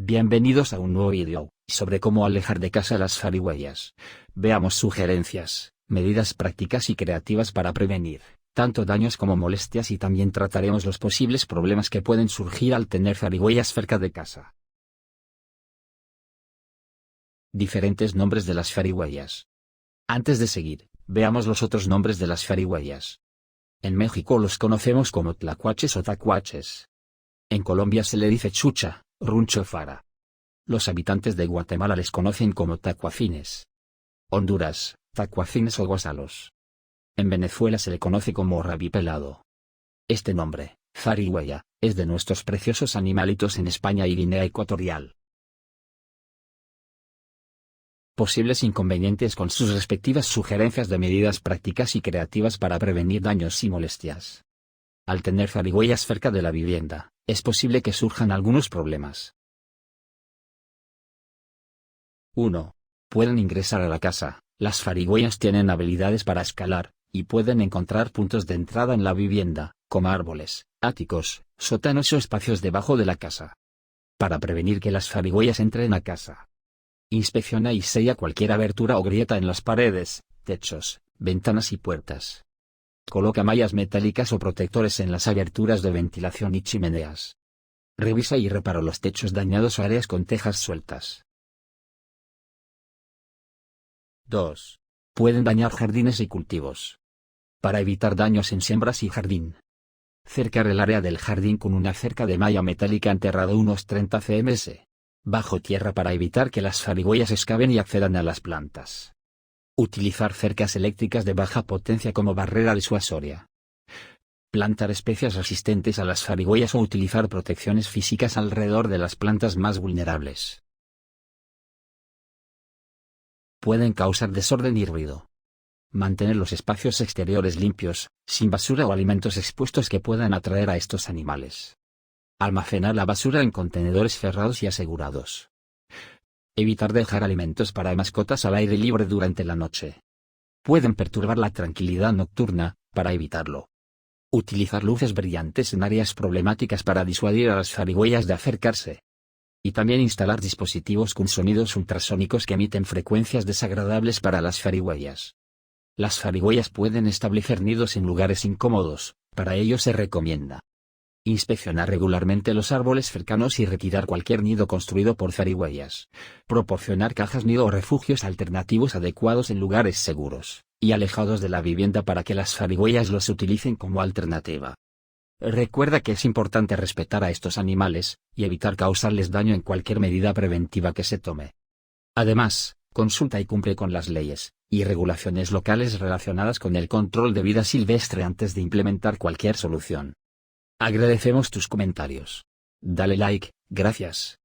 Bienvenidos a un nuevo vídeo sobre cómo alejar de casa las zarigüeyas. Veamos sugerencias, medidas prácticas y creativas para prevenir tanto daños como molestias, y también trataremos los posibles problemas que pueden surgir al tener zarigüeyas cerca de casa. Diferentes nombres de las zarigüeyas. Antes de seguir, veamos los otros nombres de las zarigüeyas. En México los conocemos como tlacuaches o tacuaches. En Colombia se le dice chucha, runcho fara. Los habitantes de Guatemala les conocen como tacuafines. Honduras, tacuafines o guasalos. En Venezuela se le conoce como rabipelado. Este nombre, zarigüeya, es de nuestros preciosos animalitos en España y Guinea Ecuatorial. Posibles inconvenientes con sus respectivas sugerencias de medidas prácticas y creativas para prevenir daños y molestias. Al tener zarigüeyas cerca de la vivienda, es posible que surjan algunos problemas. 1. Pueden ingresar a la casa. Las zarigüeyas tienen habilidades para escalar, y pueden encontrar puntos de entrada en la vivienda, como árboles, áticos, sótanos o espacios debajo de la casa. Para prevenir que las zarigüeyas entren a casa, inspecciona y sella cualquier abertura o grieta en las paredes, techos, ventanas y puertas. Coloca mallas metálicas o protectores en las aberturas de ventilación y chimeneas. Revisa y repara los techos dañados o áreas con tejas sueltas. 2. Pueden dañar jardines y cultivos. Para evitar daños en siembras y jardín, cercar el área del jardín con una cerca de malla metálica enterrada unos 30 cm bajo tierra para evitar que las zarigüeyas excaven y accedan a las plantas. Utilizar cercas eléctricas de baja potencia como barrera disuasoria. Plantar especies resistentes a las zarigüeyas o utilizar protecciones físicas alrededor de las plantas más vulnerables. Pueden causar desorden y ruido. Mantener los espacios exteriores limpios, sin basura o alimentos expuestos que puedan atraer a estos animales. Almacenar la basura en contenedores cerrados y asegurados. Evitar dejar alimentos para mascotas al aire libre durante la noche. Pueden perturbar la tranquilidad nocturna. Para evitarlo, utilizar luces brillantes en áreas problemáticas para disuadir a las zarigüeyas de acercarse. Y también instalar dispositivos con sonidos ultrasónicos que emiten frecuencias desagradables para las zarigüeyas. Las zarigüeyas pueden establecer nidos en lugares incómodos. Para ello se recomienda inspeccionar regularmente los árboles cercanos y retirar cualquier nido construido por zarigüeyas. Proporcionar cajas nido o refugios alternativos adecuados en lugares seguros y alejados de la vivienda para que las zarigüeyas los utilicen como alternativa. Recuerda que es importante respetar a estos animales y evitar causarles daño en cualquier medida preventiva que se tome. Además, consulta y cumple con las leyes y regulaciones locales relacionadas con el control de vida silvestre antes de implementar cualquier solución. Agradecemos tus comentarios. Dale like, gracias.